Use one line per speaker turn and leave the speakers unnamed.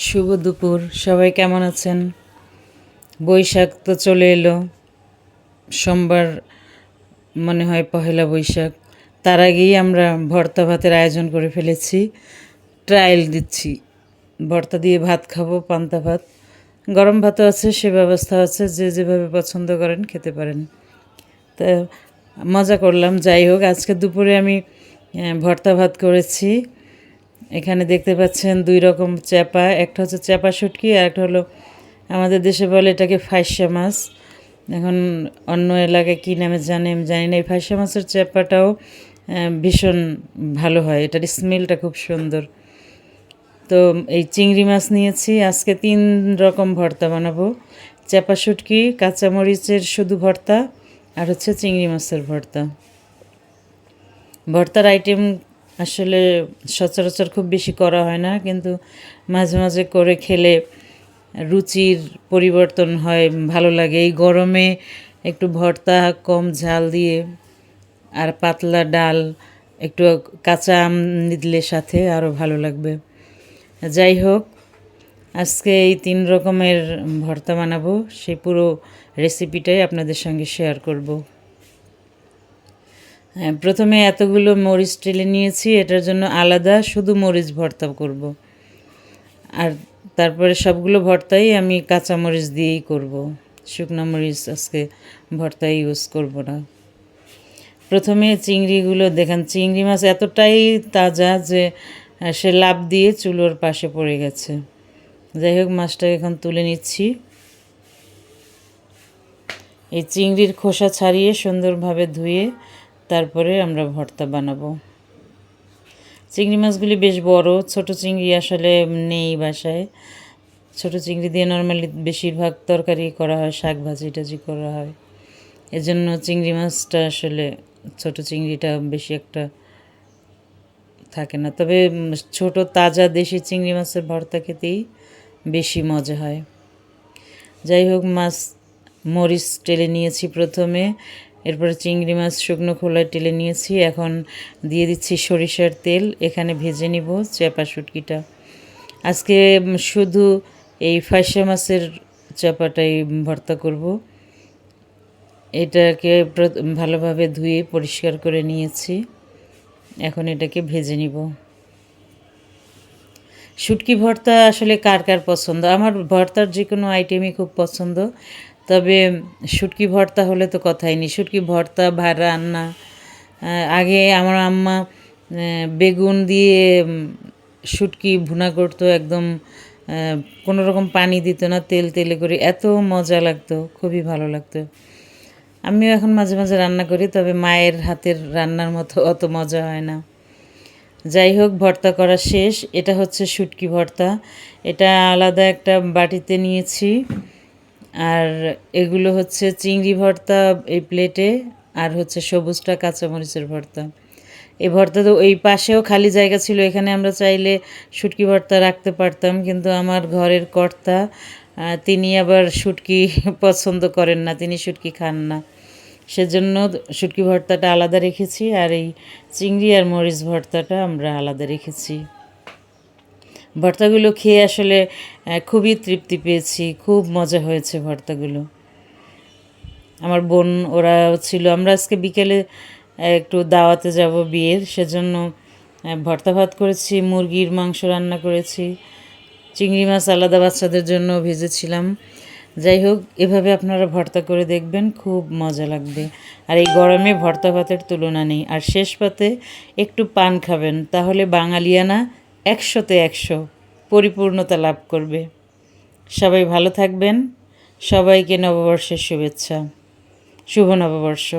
শুভ দুপুর। সবাই কেমন আছেন? বৈশাখ তো চলে এলো। সোমবার মনে হয় পহেলা বৈশাখ। তার আগেই আমরা ভর্তা ভাতের আয়োজন করে ফেলেছি। ট্রায়াল দিচ্ছি। ভর্তা দিয়ে ভাত খাবো, পান্তা ভাত। গরম ভাতও আছে, সে ব্যবস্থা আছে। যে যেভাবে পছন্দ করেন খেতে পারেন। তা মজা করলাম। যাই হোক, আজকে দুপুরে আমি ভর্তা ভাত করেছি। এখানে দেখতে পাচ্ছেন 2 রকম চ্যাপা। একটা হচ্ছে চ্যাপা শুটকি, আর একটা হলো আমাদের দেশে বলে এটাকে ফাইসা মাছ। এখন অন্য এলাকায় কী নামে জানে আমি জানি না। এই ফাইসা মাছের চ্যাপাটাও ভীষণ ভালো হয়, এটার স্মেলটা খুব সুন্দর। তো এই চিংড়ি মাছ নিয়েছি। আজকে 3 রকম ভর্তা বানাবো। চ্যাপা শুটকি, কাঁচামরিচের শুধু ভর্তা, আর হচ্ছে চিংড়ি মাছের ভর্তা। ভর্তার আইটেম আসলে সচরাচর খুব বেশি করা হয় না, কিন্তু মাঝে মাঝে করে খেলে রুচির পরিবর্তন হয়, ভালো লাগে। এই গরমে একটু ভর্তা কম ঝাল দিয়ে আর পাতলা ডাল, একটু কাঁচা আম নিদলে সাথে আরও ভালো লাগবে। যাই হোক, আজকে এই 3 রকমের ভর্তা বানাবো। সেই পুরো রেসিপিটাই আপনাদের সঙ্গে শেয়ার করব। হ্যাঁ, প্রথমে এতগুলো মরিচ টেলে নিয়েছি, এটার জন্য আলাদা শুধু মরিচ ভর্তা করব। আর তারপরে সবগুলো ভর্তাই আমি কাঁচা মরিচ দিয়েই করব, শুকনো মরিচ আজকে ভর্তায় ইউজ করব না। প্রথমে চিংড়িগুলো দেখেন, চিংড়ি মাছ এতটাই তাজা যে সে লাফ দিয়ে চুলোর পাশে পড়ে গেছে। যাই হোক, মাছটাকে এখন তুলে নিচ্ছি। এই চিংড়ির খোসা ছাড়িয়ে সুন্দরভাবে ধুয়ে তারপরে আমরা ভর্তা বানাবো। চিংড়ি মাছগুলি বেশ বড়, ছোট চিংড়ি আসলে নেই বাসায়। ছোট চিংড়ি দিয়ে নর্মালি বেশিরভাগ তরকারি করা হয়, শাক ভাজি টাজি করা হয়। এজন্য চিংড়ি মাছটা আসলে ছোট চিংড়িটা বেশি একটা থাকে না। তবে ছোট তাজা দেশি চিংড়ি মাছের ভর্তা খেতেই বেশি মজা হয়। যাই হোক, মাছ মরিচ টেলে নিয়েছি প্রথমে, এরপরে চিংড়ি মাছ শুকনো খোলায় টেলে নিয়েছি। এখন দিয়ে দিচ্ছি সরিষার তেল। এখানে ভেজে নিব চ্যাপা শুটকিটা। আজকে শুধু এই ফাইসা মাছের চ্যাপাটাই ভর্তা করব। এটাকে ভালোভাবে ধুয়ে পরিষ্কার করে নিয়েছি। এখন এটাকে ভেজে নিব। শুটকি ভর্তা আসলে কার কার পছন্দ? আমার ভর্তার যে কোনো আইটেমই খুব পছন্দ, তবে শুটকি ভর্তা হলে তো কথাই নেই। শুটকি ভর্তা রান্না, আগে আমার আম্মা বেগুন দিয়ে শুটকি ভুনা করতো, একদম কোনো রকম পানি দিত না, তেল তেলে করে, এত মজা লাগতো, খুবই ভালো লাগতো। আমিও এখন মাঝে মাঝে রান্না করি, তবে মায়ের হাতের রান্নার মতো অত মজা হয় না। যাই হোক, ভর্তা করা শেষ। এটা হচ্ছে শুটকি ভর্তা। এটা আলাদা একটা বাটিতে নিয়েছি। আর এগুলো হচ্ছে চিংড়ি ভর্তা এই প্লেটে, আর হচ্ছে সবুজটা কাঁচামরিচের ভর্তা। এই ভর্তা তো এই পাশেও খালি জায়গা ছিল, এখানে আমরা চাইলে শুটকি ভর্তা রাখতে পারতাম, কিন্তু আমার ঘরের কর্তা তিনি আবার শুটকি পছন্দ করেন না, তিনি শুটকি খান না। সেজন্য শুটকি ভর্তাটা আলাদা রেখেছি, আর এই চিংড়ি আর মরিচ ভর্তাটা আমরা আলাদা রেখেছি। ভর্তাগুলো খেয়ে আসলে খুবই তৃপ্তি পেয়েছি, খুব মজা হয়েছে ভর্তাগুলো। আমার বোন ওরা ছিল, আমরা আজকে বিকেলে একটু দাওয়াতে যাব বিয়ের, সেজন্য ভর্তা ভাত করেছি, মুরগির মাংস রান্না করেছি, চিংড়ি মাছ আলাদা বাচ্চাদের জন্য ভেজেছিলাম। যাই হোক, এভাবে আপনারা ভর্তা করে দেখবেন, খুব মজা লাগবে। আর এই গরমে ভর্তা ভাতের তুলনা নেই। আর শেষ পাতে একটু পান খাবেন, তাহলে বাঙালিয়ানা 100-তে 100 পরিপূর্ণতা লাভ করবে। সবাই ভালো থাকবেন। সবাইকে নববর্ষের শুভেচ্ছা। শুভ নববর্ষ।